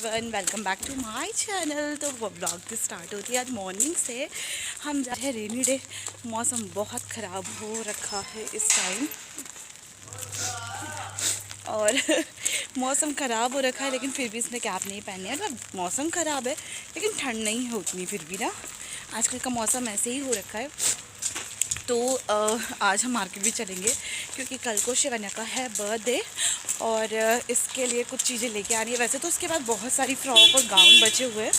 Everyone, welcome back to my channel. तो वो blog की स्टार्ट होती है आज मॉर्निंग से। हम जा रहे हैं रेनी डे। मौसम बहुत ख़राब हो रखा है इस टाइम और मौसम ख़राब हो रखा है, लेकिन फिर भी इसने कैप नहीं पहनी है। मतलब मौसम ख़राब है लेकिन ठंड नहीं है उतनी, फिर भी ना आजकल का मौसम ऐसे ही हो रखा है। तो आज हम मार्केट भी चलेंगे क्योंकि कल को शिवन्या का है बर्थडे और इसके लिए कुछ चीज़ें लेके आनी है। वैसे तो उसके बाद बहुत सारी फ्रॉक और गाउन बचे हुए हैं।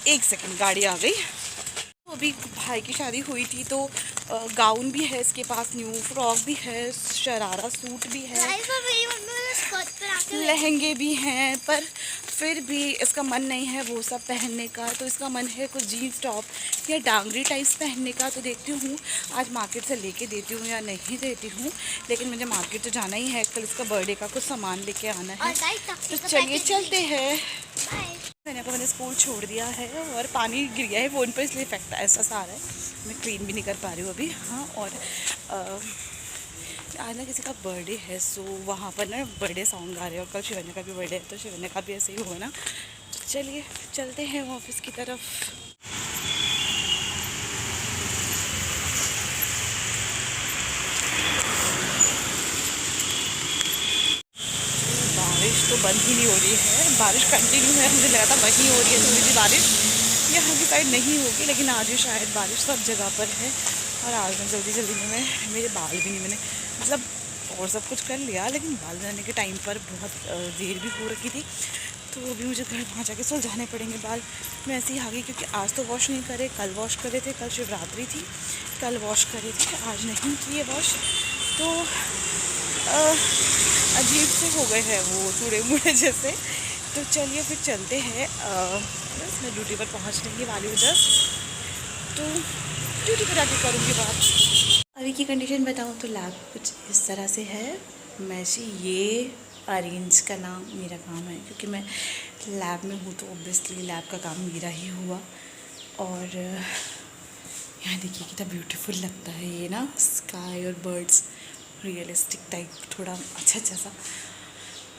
एक सेकंड, गाड़ी आ गई। तो अभी भाई की शादी हुई थी तो गाउन भी है इसके पास, न्यू फ्रॉक भी है, शरारा सूट भी है, लहंगे भी हैं, पर फिर भी इसका मन नहीं है वो सब पहनने का। तो इसका मन है कुछ जीन्स टॉप या डांगरी टाइप्स पहनने का। तो देखती हूँ आज मार्केट से लेके देती हूँ या नहीं देती हूँ, लेकिन मुझे मार्केट तो जाना ही है। कल इसका बर्थडे का कुछ सामान लेके आना है, तो चलिए चलते हैं। मैंने स्कूल छोड़ दिया है और पानी गिर गया है फ़ोन पर, इसलिए इफेक्ट ऐसा सा आ रहा है। मैं क्लीन भी नहीं कर पा रही हूँ अभी। हाँ, और आज ना किसी का बर्थडे है, सो वहाँ पर ना बर्थडे सॉन्ग गा रहे हैं। और कल शिवन्या का भी बर्थडे है, तो शिवन्या का भी ऐसे ही होगा ना। तो चलिए चलते हैं ऑफिस की तरफ। बारिश तो बंद ही नहीं हो रही है, बारिश कंटिन्यू है। मुझे लगा था वहीं हो रही है थोड़ी सी बारिश, यहाँ की साइड नहीं होगी, लेकिन आज ही शायद बारिश सब जगह पर है। और आज मैं जल्दी जल्दी में मेरे बाल भी नहीं, मैंने मतलब और सब कुछ कर लिया, लेकिन बाल बनाने के टाइम पर बहुत देर भी हो रखी थी। तो अभी मुझे घर वहाँ जाके सुलझाने पड़ेंगे बाल। मैं ऐसे ही आ गई क्योंकि आज तो वॉश नहीं करे, कल वॉश करे थे। कल शिवरात्रि थी, कल वॉश करे थे, आज नहीं किए वॉश। तो अजीब से हो गए हैं वो टूड़े मुड़े जैसे। तो चलिए फिर चलते हैं। बस मैं ड्यूटी पर पहुंचने वाली हूँ जस्ट, तो ड्यूटी पर आके करूँगी बात। अभी की कंडीशन बताऊँ तो लैब कुछ इस तरह से है। मैसी ये अरेंज करना मेरा काम है, क्योंकि मैं लैब में हूँ तो ऑब्वियसली लैब का काम मेरा ही हुआ। और यहाँ देखिए कितना ब्यूटीफुल लगता है ये ना, स्काई और बर्ड्स, रियलिस्टिक टाइप, थोड़ा अच्छा अच्छा सा।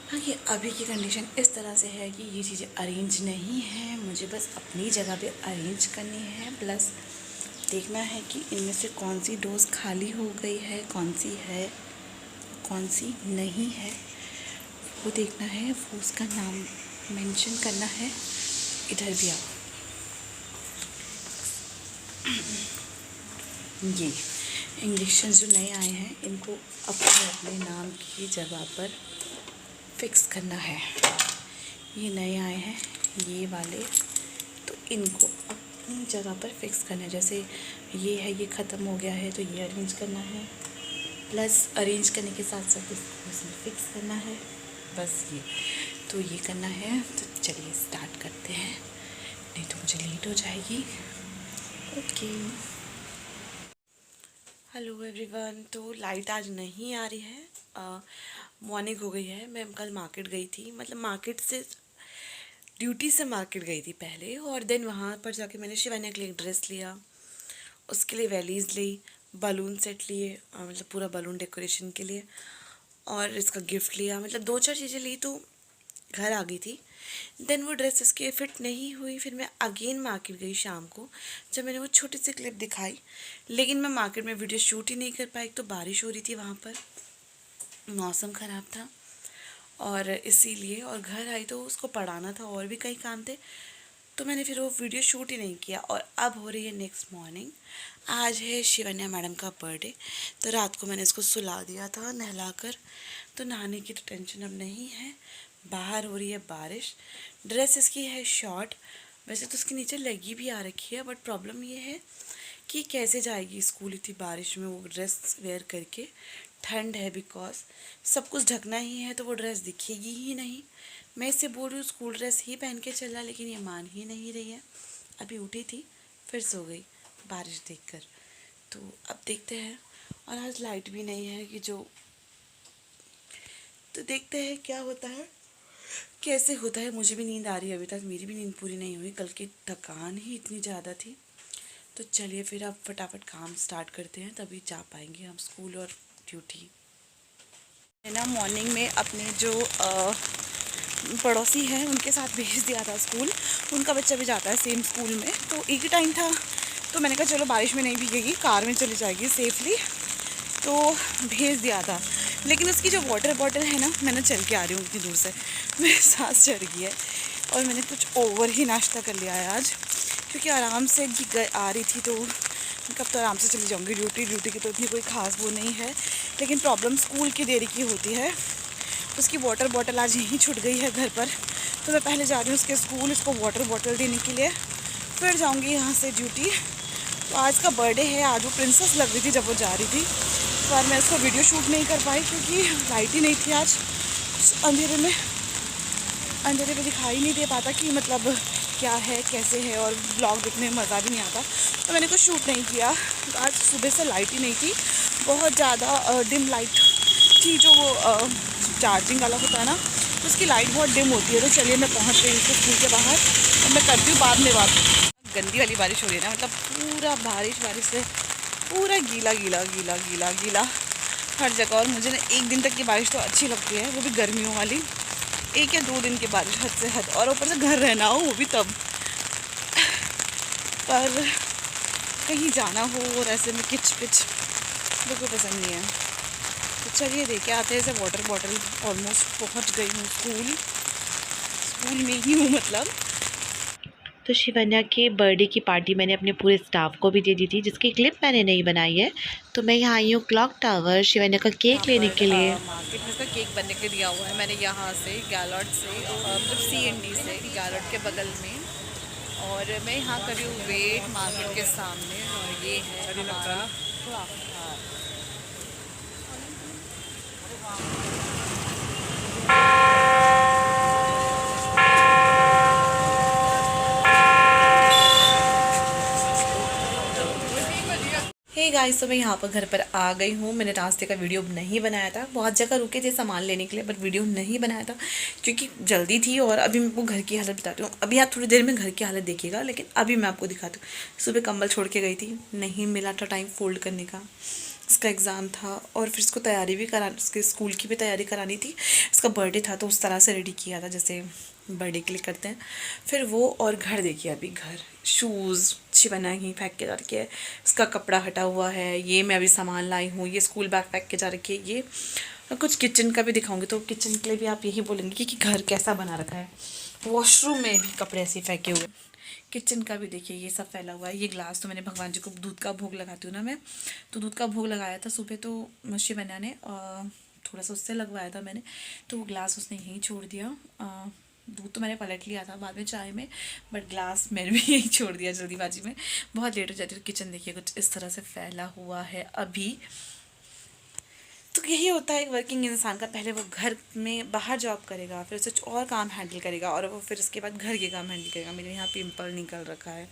हाँ, ये अभी की कंडीशन इस तरह से है कि ये चीज़ें अरेंज नहीं है, मुझे बस अपनी जगह पे अरेंज करनी है। प्लस देखना है कि इनमें से कौन सी डोज खाली हो गई है, कौन सी है, कौन सी नहीं है, वो देखना है। वो उसका नाम मेंशन करना है। इधर भी आओ। ये इंजेक्शन जो नए आए हैं, इनको अपने अपने नाम की जगह पर फिक्स करना है। ये नए आए हैं ये वाले, तो इनको अपनी जगह पर फिक्स करना है। जैसे ये है, ये ख़त्म हो गया है तो ये अरेंज करना है, प्लस अरेंज करने के साथ साथ इसको इसमें फिक्स करना है। बस ये तो ये करना है। तो चलिए स्टार्ट करते हैं, नहीं तो मुझे लेट हो जाएगी। Okay, hello everyone. तो लाइट आज नहीं आ रही है, मॉर्निंग हो गई है। मैं कल मार्केट गई थी, मतलब मार्केट से ड्यूटी से मार्केट गई थी पहले, और देन वहाँ पर जाके मैंने शिवानी के लिए एक ड्रेस लिया, उसके लिए वैलीज़ ली, बलून सेट लिए, मतलब पूरा बलून डेकोरेशन के लिए, और इसका गिफ्ट लिया। मतलब दो चार चीज़ें ली तो घर आ गई थी। देन वो ड्रेस इसके फिट नहीं हुई, फिर मैं अगेन मार्केट गई शाम को, जब मैंने वो छोटी सी क्लिप दिखाई। लेकिन मैं मार्केट में वीडियो शूट ही नहीं कर पाई। एक तो बारिश हो रही थी, वहाँ पर मौसम ख़राब था, और इसीलिए, और घर आई तो उसको पढ़ाना था और भी कई काम थे, तो मैंने फिर वो वीडियो शूट ही नहीं किया। और अब हो रही है नेक्स्ट मॉर्निंग। आज है शिवन्या मैडम का बर्थडे, तो रात को मैंने इसको सुला दिया था नहलाकर, तो नहाने की तो टेंशन अब नहीं है। बाहर हो रही है बारिश। ड्रेस इसकी है शॉर्ट, वैसे तो उसके नीचे लेगी भी आ रखी है, बट प्रॉब्लम ये है कि कैसे जाएगी स्कूल इतनी बारिश में वो ड्रेस वेयर करके। ठंड है, बिकॉज सब कुछ ढकना ही है, तो वो ड्रेस दिखेगी ही नहीं। मैं इससे बोल रही हूँ स्कूल ड्रेस ही पहन के चला, लेकिन ये मान ही नहीं रही है। अभी उठी थी फिर सो गई बारिश देखकर। तो अब देखते हैं। और आज लाइट भी नहीं है कि जो, तो देखते हैं क्या होता है, कैसे होता है। मुझे भी नींद आ रही है, अभी तक मेरी भी नींद पूरी नहीं हुई, कल की थकान ही इतनी ज़्यादा थी। तो चलिए फिर अब फटाफट काम स्टार्ट करते हैं, तभी जा पाएंगे हम स्कूल और ड्यूटी। मैं ना मॉर्निंग में अपने जो पड़ोसी है उनके साथ भेज दिया था स्कूल। उनका बच्चा भी जाता है सेम स्कूल में, तो एक ही टाइम था। तो मैंने कहा चलो बारिश में नहीं भीगेगी, कार में चली जाएगी सेफली, तो भेज दिया था। लेकिन उसकी जो वाटर बॉटल है ना, मैंने चल के आ रही हूँ इतनी दूर से, मेरे सांस चढ़ गई है। और मैंने कुछ ओवर ही नाश्ता कर लिया है आज, क्योंकि आराम से आ रही थी, तो कब तो आराम से चली जाऊँगी। ड्यूटी की तो इतनी कोई ख़ास वो नहीं है, लेकिन प्रॉब्लम स्कूल की देरी की होती है। उसकी वाटर बॉटल आज यहीं छूट गई है घर पर, तो मैं पहले जा रही हूँ उसके स्कूल उसको वाटर बॉटल देने के लिए, फिर जाऊँगी यहाँ से ड्यूटी। तो आज का बर्थडे है, आज वो प्रिंसेस लग रही थी जब वो जा रही थी, पर मैं इसका वीडियो शूट नहीं कर पाई क्योंकि लाइट ही नहीं थी आज। अंधेरे में दिखाई नहीं दे पाता कि मतलब क्या है कैसे है, और ब्लॉग देखने में मज़ा भी नहीं आता, तो मैंने कुछ शूट नहीं किया। आज सुबह से लाइट ही नहीं थी, बहुत ज़्यादा डिम लाइट थी, जो वो चार्जिंग वाला होता है ना, तो उसकी लाइट बहुत डिम होती है। तो चलिए मैं पहुंच गई उसके स्कूल के बाहर, और मैं करती हूँ बाद में बात। गंदी वाली बारिश हो रही है ना, मतलब पूरा बारिश से पूरा गीला हर जगह। और मुझे ना एक दिन तक की बारिश तो अच्छी लगती है, वो भी गर्मियों वाली, 1 या 2 दिन की बारिश हद से हद, और ऊपर से घर रहना हो वो भी तब। पर कहीं जाना हो और ऐसे में किच पिच बिल्कुल पसंद नहीं है। तो चलिए देखे आते हैं। ऐसे वाटर बॉटल ऑलमोस्ट पहुंच गई हूँ, स्कूल में ही हूँ मतलब। तो शिवन्या के बर्थडे की पार्टी मैंने अपने पूरे स्टाफ को भी दे दी थी, जिसकी क्लिप मैंने नहीं बनाई है। तो मैं यहाँ आई हूँ क्लॉक टावर शिवन्या का यहाँ केक लेने पर के लिए। मार्केट में इसका केक बनने के दिया हुआ है मैंने, यहाँ से गैलर्ट से, मतलब CND से गैलर्ट के बगल में। और मैं यहाँ कर रही हूँ वेट मार्केट के सामने, और ये है हमारा क्लॉक टावर। हे गाइस, तो मैं यहाँ पर घर पर आ गई हूँ। मैंने रास्ते का वीडियो नहीं बनाया था, बहुत जगह रुके थे सामान लेने के लिए, बट वीडियो नहीं बनाया था क्योंकि जल्दी थी। और अभी मैं आपको घर की हालत बताती हूँ। अभी आप थोड़ी देर में घर की हालत देखिएगा, लेकिन अभी मैं आपको दिखाती हूँ। सुबह कंबल छोड़ के गई थी, नहीं मिला था टाइम फोल्ड करने का, इसका एग्ज़ाम था, और फिर इसको तैयारी भी करा, उसके स्कूल की भी तैयारी करानी थी। इसका बर्थडे था तो उस तरह से रेडी किया था जैसे बर्थडे के लिए करते हैं। फिर वो, और घर देखिए, अभी घर शूज़ शिवन्या ही फेंक के जा रखी है, इसका कपड़ा हटा हुआ है। ये मैं अभी सामान लाई हूँ, ये स्कूल बैग फेंक के जा रखी है। ये कुछ किचन का भी दिखाऊंगी, तो किचन के लिए भी आप यही बोलेंगे कि घर कैसा बना रखा है। वॉशरूम में भी कपड़े ऐसे फेंके हुए। किचन का भी देखिए, ये सब फैला हुआ है। ये ग्लास तो मैंने भगवान जी को दूध का भोग लगाती हूँ ना मैं, तो दूध का भोग लगाया था सुबह, तो शिवन्या ने थोड़ा सा उससे लगवाया था मैंने, तो वो ग्लास उसने यहीं छोड़ दिया। दूध तो मैंने पलट लिया था बाद में चाय में, बट ग्लास मैंने भी यहीं छोड़ दिया जल्दीबाजी में, बहुत लेट हो जाती है। तो किचन देखिए कुछ इस तरह से फैला हुआ है अभी। तो यही होता है एक वर्किंग इंसान का, पहले वो घर में बाहर जॉब करेगा, फिर उसे और काम हैंडल करेगा, और वो फिर उसके बाद घर के काम हैंडल करेगा। मेरे यहाँ पिंपल निकल रखा है,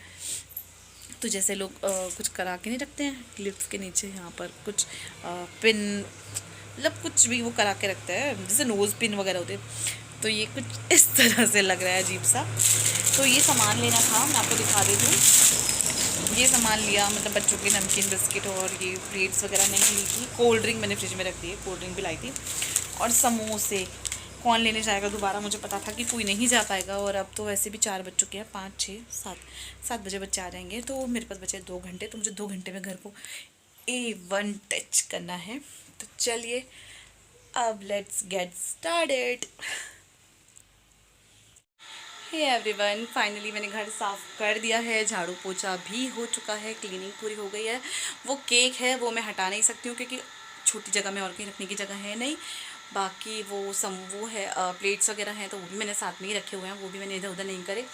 तो जैसे लोग कुछ करा के नहीं रखते हैं लिप्स के नीचे, यहाँ पर कुछ पिन, मतलब कुछ भी वो करा के रखते हैं, जैसे नोज़ पिन वगैरह होते हैं, तो ये कुछ इस तरह से लग रहा है अजीब सा। तो ये सामान लेना था, मैं आपको दिखा देती हूँ। ये सामान लिया, मतलब बच्चों के नमकीन बिस्किट और ये प्लेट्स वगैरह नहीं ली थी। कोल्ड ड्रिंक मैंने फ्रिज में रख दी है, कोल्ड ड्रिंक भी लाई थी, और समोसे। कौन लेने जाएगा दोबारा, मुझे पता था कि कोई नहीं जा पाएगा, और अब तो वैसे भी 4 बज चुके हैं, 5 6 7 बजे बच्चे आ जाएंगे, तो मेरे पास बचे 2 घंटे, तो मुझे 2 घंटे में घर को A1 टच करना है। तो चलिए अब let's get started. Hey everyone, finally मैंने घर साफ़ कर दिया है, झाड़ू पोछा भी हो चुका है, क्लीनिंग पूरी हो गई है। वो केक है वो मैं हटा नहीं सकती हूँ क्योंकि छोटी जगह में और कहीं रखने की जगह है नहीं। बाकी वो है प्लेट्स वगैरह हैं, तो वो भी मैंने साथ में ही रखे हुए हैं, वो भी मैंने इधर उधर नहीं करे।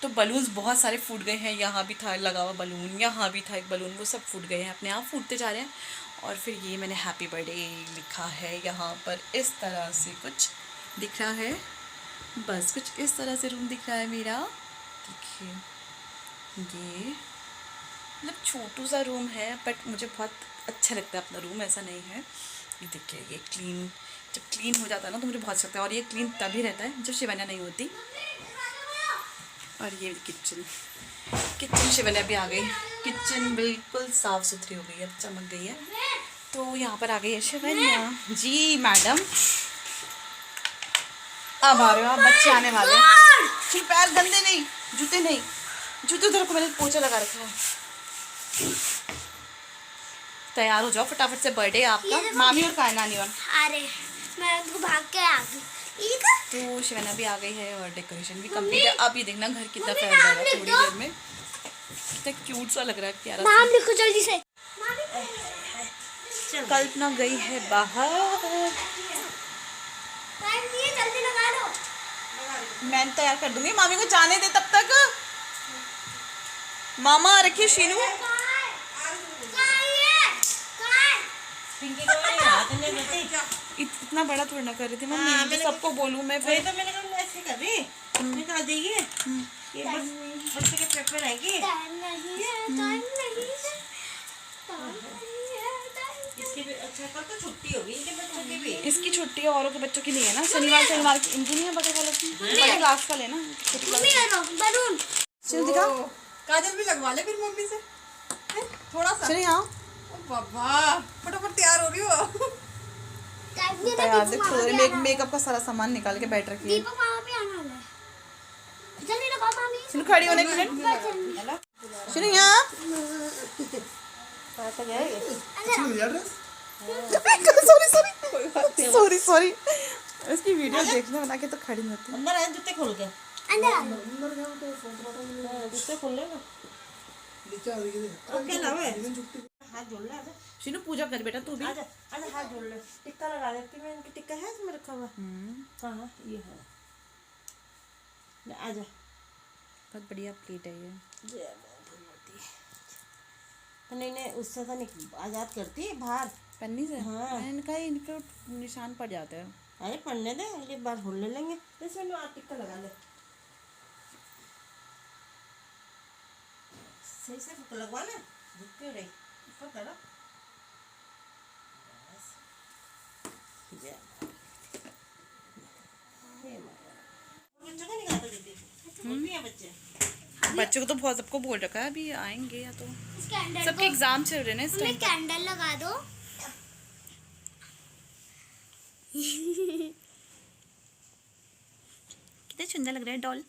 तो बलून्स बहुत सारे फूट गए हैं, यहाँ भी था लगा हुआ बलून, यहाँ भी था एक बलून, वो सब फूट गए हैं, अपने आप फूटते जा रहे हैं। और फिर ये मैंने हैप्पी बर्थडे लिखा है यहाँ पर, इस तरह से कुछ दिख रहा है, बस कुछ इस तरह से रूम दिख रहा है मेरा। देखिए ये मतलब छोटू सा रूम है, बट मुझे बहुत अच्छा लगता है अपना रूम, ऐसा नहीं है। ये देखिए, ये क्लीन, जब क्लीन हो जाता है ना तो मुझे बहुत अच्छा लगता है, और ये क्लीन तभी रहता है जब शिवन्या नहीं होती। और ये किचन शिवन्या भी आ गई, किचन बिल्कुल साफ़ सुथरी हो गई है, चमक गई है। तो यहाँ पर आ गई है शिवन्या जी मैडम। अब आ रहे हो आप, बच्चे आने वाले हैं। फिर पैर गंदे नहीं, जूते नहीं, जूते उधर को मैंने पोछा लगा रखा है। तैयार हो जाओ फटाफट से, बर्थडे आपका। मामी और का नानी और अरे मैं उनको भाग के आ गई। तो शिवाना भी आ गई है और डेकोरेशन भी कंप्लीट है। अब ये देखना घर कितना फैल जाएगा थोड़ी देर में। कितना क्यूट सा लग रहा है, प्यारा नाम लिखो जल्दी से। कल्पना गई है बाहर। जल्दी लगा लो। मैं तैयार कर दूंगी, मामी को जाने दे तब तक। मामा आ रखी शीनू। इतना बड़ा थोड़ा ना कर रही थी मम्मी, सबको बोलूं मैं फिर। तो मैंने कहा ऐसे कर रही निकाल देगी ये बच्चे के पेपर आएगी। इसकी भी अच्छा, कल तो छुट्टी होगी इनके बच्चों की भी। इसकी छुट्टी है, औरों के बच्चों की नहीं है ना। शनिवार शनिवार की इनकी नहीं है, बगल वालों की, बड़ी क्लास वाले ना, छोटी क्लास। चलो दिखा, काजल भी लगवा ले फिर मम्मी से थोड़ा सा। चलो यहाँ बाबा फटाफट तैयार हो रही हो। तैयार देख, मेकअप का सारा सामान निकाल के बैठ रखी है। दीपक मामा भी आने वाला है। जल्दी लगाओ मामी। चलो खड़ी होने के मिनट। चलो यहाँ सॉरी सॉरी, इसकी वीडियो देखने बना के तो खड़ी नहीं होती। अंदर आए जूते खोल के। अंदर आ लो। जूते खोल ले ना। ओके ना वे हाथ जोड़ ले। आजा शीनू पूजा कर बेटा तू भी। आजा आजा हाथ जोड़ ले। टिक्का लगा देती मैं, इनकी टिक्का है इसमें रखा हुआ। हाँ ये है। ले आजा। बहुत बढ़िया प्लेट है ये। तो नहीं उससे तो नहीं आजाद करती बाहर पन्नी से। हाँ। मैंने कहा इनके निशान पड़ जाते हैं। अरे पढ़ने दे, अगली बार भूल ले लेंगे। इसमें ना आप टिक्का लगा ले। सही से लगवा ना, झुक क्यों रही ऊपर तरफ। बच्चों को निकाल देती है बच्चे। बच्चों को तो बहुत सबको बोल रखा है अभी आएंगे या तो कैंडल सबके एग्जाम चल रहे हैं ना इस टाइम। कैंडल लगा दो। कितना सुंदर लग रहा है डॉल।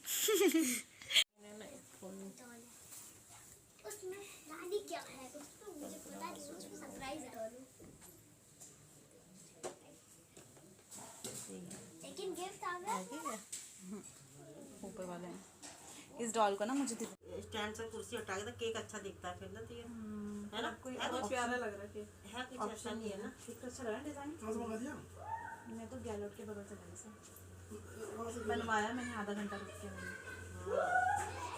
उसमें रानी क्या है उसमें मुझे पता नहीं, उसमें सरप्राइज है। लेकिन गिफ्ट आ गया ऊपर वाले हैं। इस डॉल को ना मुझे स्टैंड से कुर्सी हटा के तो केक अच्छा दिखता है फिर ना। तो ये है ना, कोई बहुत प्यारा लग रहा है कुछ ऐसा नहीं है ना। कितना अच्छा लगा डिजाइन। मैं तो गैलोट के बगल से गई से बनवाया मैंने आधा घंटा रुक के मैंने,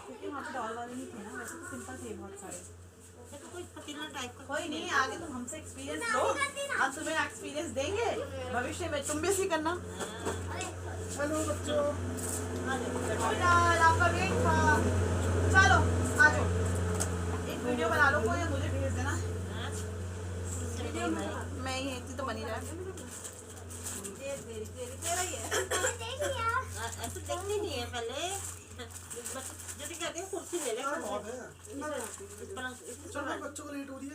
क्योंकि वहाँ पे डॉल वाले नहीं थे ना, वैसे तो सिंपल थे बहुत सारे। तो कोई पतीला टाइप का कोई नहीं, आगे तुम हमसे एक्सपीरियंस लो, हम तुम्हें एक्सपीरियंस देंगे भविष्य में, तुम भी ऐसे करना। हेलो बच्चों, आपका वेट था। चलो आ जाओ, एक वीडियो बना लो, कोई मुझे भेज देना। मैं ही इतनी तो बनी जाए। तेरा ही है। ऐसे देखती नहीं है पहले। जैसे कहते हैं कुर्सी ले ले। बच्चों को लेट हो रही है।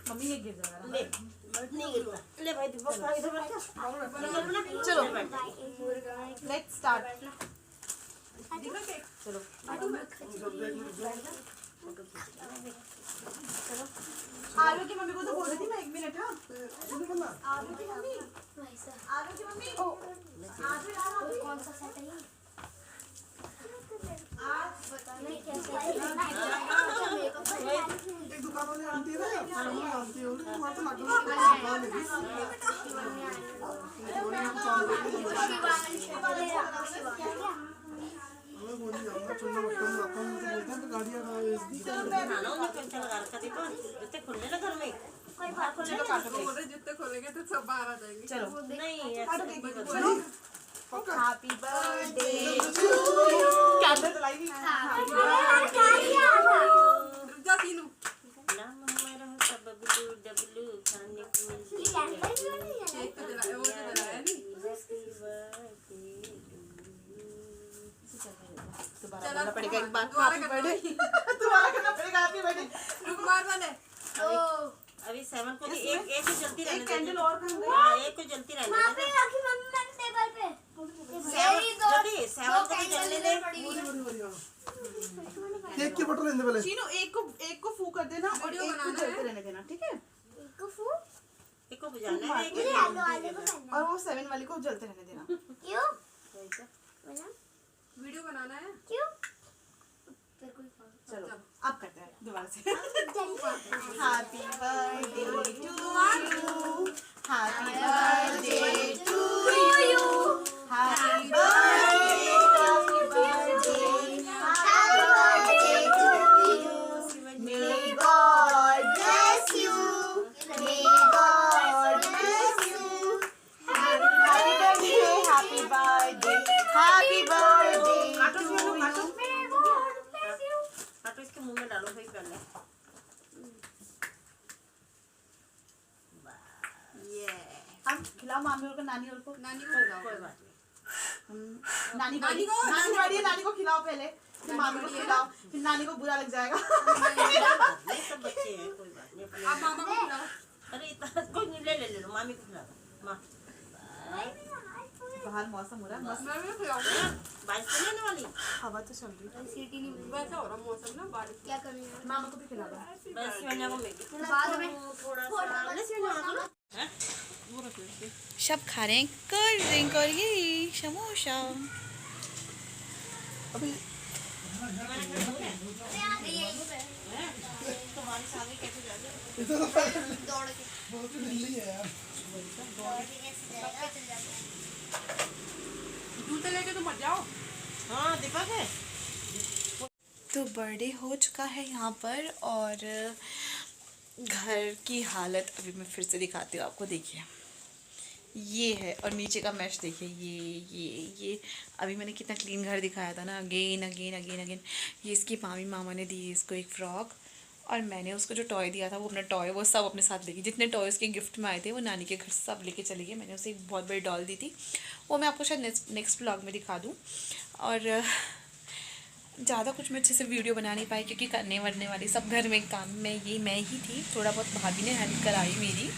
मम्मी ये गिर जाएगा। नहीं गिरता। ले भाई दीपक इधर बैठ। चलो लेट्स स्टार्ट। चलो आलू की मम्मी को तो बोल रही थी मैं 1 मिनट। हाँ आलू की मम्मी, आलू की मम्मी आलू यार कौन सा सेट है? एक दुकान वाले आंटी है ना, आंटी होगी वहाँ तो जूते खोलेंगे तो सब बाहर आ जाएंगे। चलो नहीं हैप्पी बर्थडे कैंडल जलाई जा सीनू। नाम हमारा सब बबलू डबलू खाने को मिलती है। एक तो जलाया वो तो जलाया नहीं। दोबारा करना पड़ेगा एक बार। हैप्पी बर्थडे दोबारा करना पड़ेगा। हैप्पी बर्थडे रुकमार वाले अभी 7 को एक ही जलती रहने एक कैंडल और कर दे। हां एक को जलती रहने वहां पे रखी मम्मी, मैंने सेवन को भी जलने दे। केक के बटन लेने पहले। चीनू एक को फू कर देना और एक को जलते रहने देना, ठीक है? एक को बुझाना है, एक को वाले को करना और वो 7 वाली को जलते रहने देना। क्यों? वीडियो बनाना है। क्यों? चलो अब करते हैं दोबारा से। Happy birthday to you, happy birthday to you, happy birthday, may God bless you, may God bless you, happy birthday काटो टू इसको, यू। काटो इसके मुंह में डालो भाई पहले। ये हम खिलाओ मामी और को, नानी और को। नानी को खिलाओ, कोई बात नहीं। नानी को खिलाओ पहले, फिर मामी को खिलाओ, फिर नानी को बुरा लग जाएगा। ये सब बच्चे हैं, कोई बात नहीं। अपने- आप मामा को खिलाओ। अरे इतना कोई नहीं, ले ले ले लो, मामी को खिला दो। माँ बाहर मौसम हो रहा है मस्त, बारिश तो नहीं आने वाली। हवा तो चल रही है। वैसा हो रहा मौसम ना, बारिश क्या करेंगे? मामा को भी खिला दो। बस शिवन्या को मैगी बाद में थोड़ा सा ले शिवन्या को लो। हैं? सब खा रहे हैं कोल्ड ड्रिंक और ये समोसा। अभी बारिश आ गई, कैसे जा रही है? इतना दौड़ के बहुत ढीली है यार। जूते लेके तो मत जाओ। हाँ दीपक है। तो बर्थडे हो चुका है यहाँ पर और घर की हालत अभी मैं फिर से दिखाती हूँ आपको। देखिए ये है और नीचे का मैश देखिए, ये अभी मैंने कितना क्लीन घर दिखाया था ना, अगेन अगेन अगेन अगेन। ये इसकी मामी मामा ने दी है इसको एक फ्रॉक और मैंने उसको जो टॉय दिया था वो अपना टॉय वो सब अपने साथ लेके, जितने टॉय उसके गिफ्ट में आए थे वो नानी के घर सब लेके चली गई। मैंने उसे एक बहुत बड़ी डॉल दी थी, वो मैं आपको शायद नेक्स्ट व्लॉग में दिखा दूँ। और ज़्यादा कुछ मैं अच्छे से वीडियो बना नहीं पाई क्योंकि करने वरने वाली सब घर में काम में ये मैं ही थी। थोड़ा बहुत भाभी ने हेल्प कराई मेरी,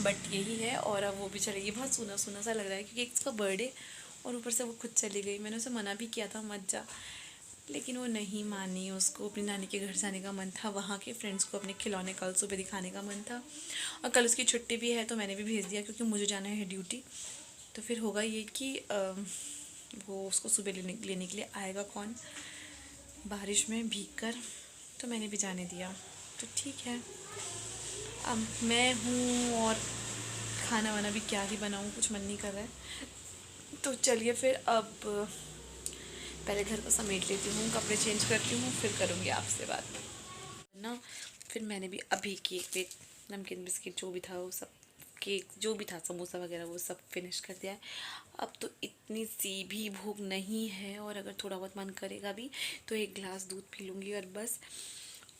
बट यही है। और अब वो भी चली गई, बहुत सूना सूना सा लग रहा है क्योंकि इसका बर्थडे और ऊपर से वो खुद चली गई। मैंने उसे मना भी किया था मत जा, लेकिन वो नहीं मानी। उसको अपनी नानी के घर जाने का मन था, वहाँ के फ्रेंड्स को अपने खिलौने कल सुबह दिखाने का मन था और कल उसकी छुट्टी भी है तो मैंने भी भेज दिया क्योंकि मुझे जाना है ड्यूटी। तो फिर होगा ये कि वो उसको सुबह लेने के लिए आएगा कौन, बारिश में भीग कर। तो मैंने भी जाने दिया। तो ठीक है, अब मैं हूँ और खाना वाना भी क्या ही बनाऊँ, कुछ मन नहीं कर रहा है। तो चलिए फिर अब पहले घर को समेट लेती हूँ, कपड़े चेंज करती हूँ, फिर करूँगी आपसे बात ना। फिर मैंने भी अभी केक वेक नमकीन बिस्किट जो भी था वो सब, केक जो भी था समोसा वगैरह वो सब फिनिश कर दिया है। अब तो इतनी सी भी भूख नहीं है और अगर थोड़ा बहुत मन करेगा भी तो एक गिलास दूध पी लूँगी और बस।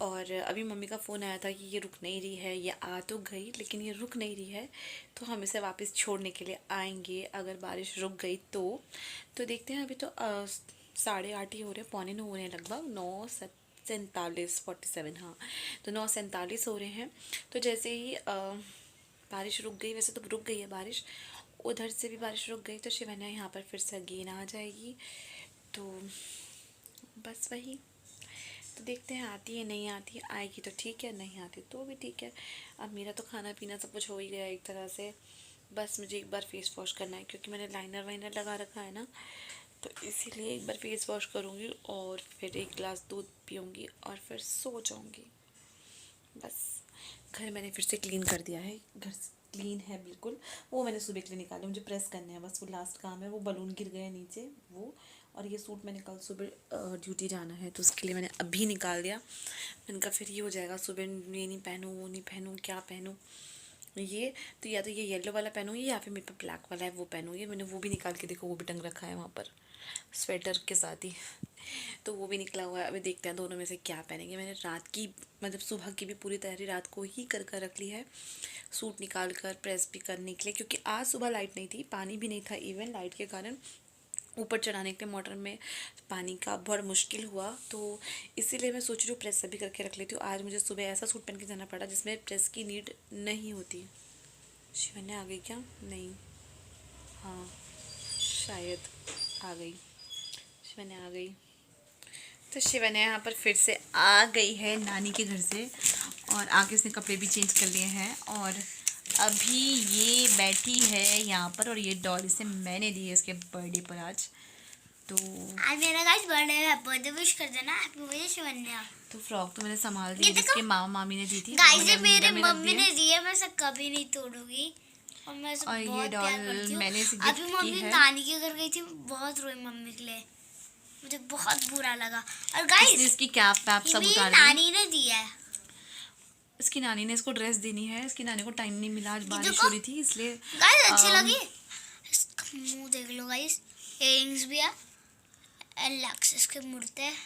और अभी मम्मी का फ़ोन आया था कि ये रुक नहीं रही है, ये आ तो गई लेकिन ये रुक नहीं रही है, तो हम इसे वापस छोड़ने के लिए आएंगे अगर बारिश रुक गई तो देखते हैं। अभी तो 8:30 ही हो रहे, 8:45 हो रहे हैं लगभग, 9:47 हाँ, तो 9:47 हो रहे हैं। तो जैसे ही बारिश रुक गई, वैसे तो रुक गई है बारिश, उधर से भी बारिश रुक गई तो शिवन्या यहाँ पर फिर से अगेन आ जाएगी। तो बस वही, तो देखते हैं आती है नहीं आती है, आएगी तो ठीक है, नहीं आती तो भी ठीक है। अब मेरा तो खाना पीना सब कुछ हो ही गया एक तरह से, बस मुझे एक बार फेस वॉश करना है क्योंकि मैंने लाइनर वाइनर लगा रखा है ना, तो इसीलिए एक बार फेस वॉश करूँगी और फिर एक गिलास दूध पीऊँगी और फिर सो जाऊँगी। बस घर मैंने फिर से क्लीन कर दिया है, घर क्लीन है बिल्कुल। वो मैंने सुबह के लिए निकाले, मुझे प्रेस करने हैं बस, वो लास्ट काम है। वो बलून गिर गए नीचे वो, और ये सूट मैंने कल सुबह ड्यूटी जाना है तो उसके लिए मैंने अभी निकाल दिया। मैंने कहा फिर ये हो जाएगा, सुबह ये नहीं पहनूँ वो नहीं पहनूँ, क्या पहनूँ ये, तो या तो ये येलो वाला पहनूँगी या फिर मेरे पे ब्लैक वाला है वो पहनूँगी। मैंने वो भी निकाल के देखो, वो भी टंग रखा है वहाँ पर स्वेटर के साथ ही, तो वो भी निकला हुआ है। अभी देखते हैं दोनों में से क्या पहनेंगे। मैंने रात की मतलब सुबह की भी पूरी तैयारी रात को ही कर रख ली है, सूट निकाल कर प्रेस भी करने के लिए, क्योंकि आज सुबह लाइट नहीं थी, पानी भी नहीं था इवन, लाइट के कारण ऊपर चढ़ाने के लिए मोटर में पानी का बहुत मुश्किल हुआ, तो इसीलिए मैं सोच रही हूँ प्रेस भी करके रख लेती हूँ। आज मुझे सुबह ऐसा सूट पहन के जाना पड़ा जिसमें प्रेस की नीड नहीं होती। शिवन्या आ गई क्या? नहीं, हाँ शायद आ गई, शिवन्या आ गई। तो शिवन्या यहाँ पर फिर से आ गई है नानी के घर से, और आके उसने कपड़े भी चेंज कर लिए हैं, और अभी ये बैठी है यहाँ पर, और ये डॉल इसे मैंने दी है इसके बर्थडे पर आज। तो आज मेरा गाइस बर्थडे है, बर्थडे विश कर देना, हैप्पी बर्थडे शिवन्या। तो फ्रॉक तो मैंने संभाल दी, ये देखो। जिसके मामा मामी ने दी थी। गाइस मैंने ये मेरे अलमीरा में रख मम्मी दिया। ने दी है, मैं इसे कभी नहीं तोड़ूंगी, और मैं इसे और ये बहुत डॉल प्यार करती हूँ। मैंने इसे अभी गिफ्ट की मम्मी है। नानी के घर गई थी, बहुत रोई मम्मी के लिए, मुझे बहुत बुरा लगा। और इसने गाइस इसकी कैप वैप सब ये उतार दी। नानी ने दी है। इसकी नानी ने इसको ड्रेस देनी है, इसकी नानी को टाइम नहीं मिला, आज बारिश देखो। हो रही थी इसलिए। गाइस अच्छी लगी? इसका मुंह देख लो गाइस, इयरिंग्स भी है, लक्स इसके मुड़ते हैं,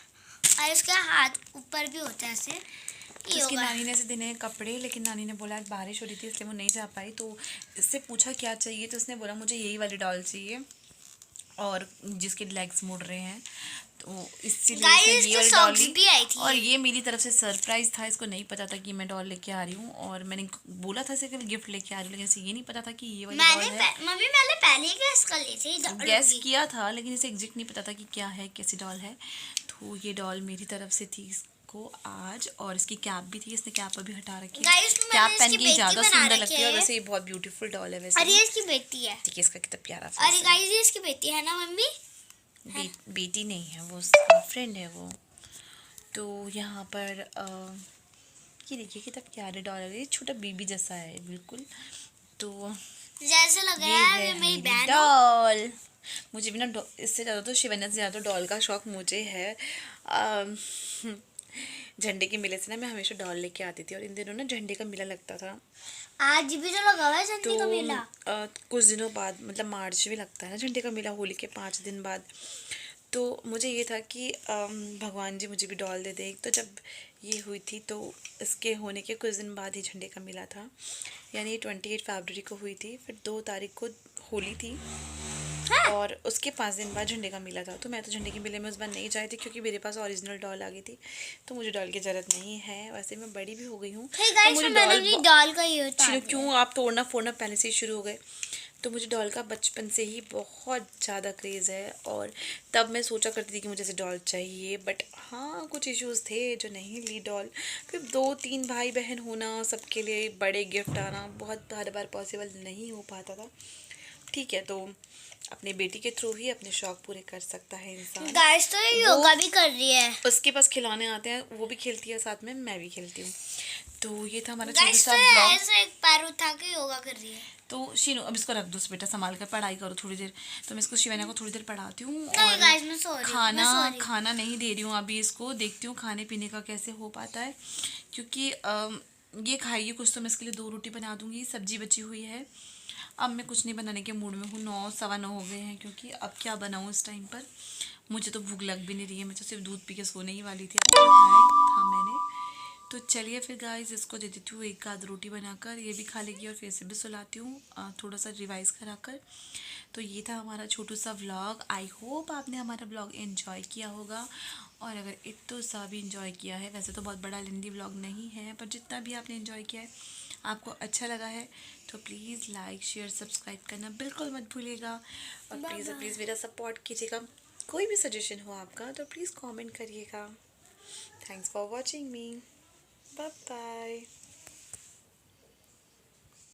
और इसके हाथ ऊपर भी होते हैं ऐसे। तो इसकी नानी ने इसे देने हैं कपड़े, लेकिन नानी ने बोला आज बारिश हो रही थी इसलिए वो नहीं जा पाई। तो इससे पूछा क्या चाहिए, तो उसने बोला मुझे यही वाली डॉल चाहिए, और जिसके लेग्स मुड़ रहे हैं, तो इसीलिए Guys, इसने ये इसके वाली डॉल socks ली। भी आई थी। और ये मेरी तरफ से सरप्राइज था, इसको नहीं पता था कि मैं डॉल लेके आ रही हूँ, और मैंने बोला था इसे कि गिफ्ट लेके आ रही हूँ, लेकिन इसे ये नहीं पता था कि ये वाली डॉल है। मम्मी मैंने पहले ही गैस कर ली थी, गैस किया था, लेकिन इसे एग्जैक्ट नहीं पता था कि क्या है, कैसी डॉल है। तो ये डॉल मेरी तरफ से थी इसको आज, और इसकी कैप भी थी, इसने कैप अभी हटा रखी है। Guys, मैंने कैप पहन इसकी के बेटी ज़्यादा बना सुंदर रखी लगती है, और है। वैसे ये बहुत ब्यूटीफुल डॉल है वैसे। और ये इसकी बेटी है। देखिए इसका कितना प्यारा अरे फेस है। गाइस ये इसकी बेटी है ना मम्मी? बेटी नहीं है वो, उसका फ्रेंड है वो। तो यहाँ पर ये देखिए कितना प्यारा डॉल है, ये छोटा बेबी जैसा है बिल्कुल। तो जैसे लग ये रहा है है ये मेरी मेरी बहन हो। डॉल। मुझे भी ना इससे ज़्यादा तो शिवन्या से ज़्यादा डॉल का शौक मुझे है। झंडे के मेले से ना मैं हमेशा डॉल लेके आती थी, और इन दिनों ना झंडे का मेला लगता था। आज भी तो लगा हुआ है झंडे तो का मेला। कुछ दिनों बाद, मतलब मार्च में लगता है ना झंडे का मेला, होली के 5 दिन बाद। तो मुझे ये था कि भगवान जी मुझे भी डॉल दे दे। एक तो जब ये हुई थी तो इसके होने के कुछ दिन बाद ही झंडे का मेला था, यानी 28 फरवरी को हुई थी, फिर 2 तारीख को होली थी, और उसके 5 दिन बाद झंडे का मेला था। तो मैं तो झंडे के मेले में उस बार नहीं जाई थी, क्योंकि मेरे पास ओरिजिनल डॉल आ गई थी, तो मुझे डॉल की ज़रूरत नहीं है। वैसे मैं बड़ी भी हो गई हूँ, हे तो गाइस मुझे मैंने अपनी डॉल का ये उतार दिया। क्यों आप तोड़ना फोड़ना पहले से ही शुरू हो गए। तो मुझे डॉल का बचपन से ही बहुत ज़्यादा क्रेज़ है, और तब मैं सोचा करती थी कि मुझे ऐसे डॉल चाहिए, बट हाँ कुछ इश्यूज़ थे जो नहीं ली डॉल। फिर 2-3 भाई बहन होना, सबके लिए बड़े गिफ्ट आना बहुत बार बार पॉसिबल नहीं हो पाता था। ठीक है, तो अपने बेटी के थ्रू ही अपने शौक पूरे कर सकता है इंसान। गाइस तो ये योगा भी कर रही है। उसके पास खिलौने आते हैं, वो भी खेलती है साथ में, मैं भी खेलती हूँ। तो ये था हमारा छोटा गाइस सा तो ब्लॉग। ऐसे एक पैर उठा के योगा कर रही है। तो शीनू अब इसको रख दो बेटा, संभाल कर पढ़ाई करो थोड़ी देर। तो मैं इसको शिवन्या को थोड़ी देर पढ़ाती हूँ, नहीं और गाइस मैं सॉरी, खाना नहीं दे रही हूँ अभी इसको। देखती हूँ खाने पीने का कैसे हो पाता है, क्योंकि ये खाएगी कुछ, तो मैं इसके लिए 2 रोटी बना दूँगी, सब्जी बची हुई है। अब मैं कुछ नहीं बनाने के मूड में हूँ, 9 सवा 9 हो गए हैं, क्योंकि अब क्या बनाऊँ इस टाइम पर। मुझे तो भूख लग भी नहीं रही है, मैं तो सिर्फ दूध पी के सोने ही वाली थी, आपको बताया था मैंने। तो चलिए फिर गाइस इसको दे देती हूँ 1 आध रोटी बनाकर, ये भी खा लेगी, और फिर से भी सुलाती हूँ थोड़ा सा रिवाइज कराकर। तो ये था हमारा छोटू सा व्लॉग। आई होप आपने हमारा व्लॉग एंजॉय किया होगा, और अगर इतना सा भी एंजॉय किया है, वैसे तो बहुत बड़ा लेंदी व्लॉग नहीं है, पर जितना भी आपने एंजॉय किया है, आपको अच्छा लगा है, तो प्लीज़ लाइक शेयर सब्सक्राइब करना बिल्कुल मत भूलिएगा, और प्लीज़ मेरा सपोर्ट कीजिएगा। कोई भी सजेशन हो आपका तो प्लीज़ कमेंट करिएगा। Thanks for watching me, bye bye.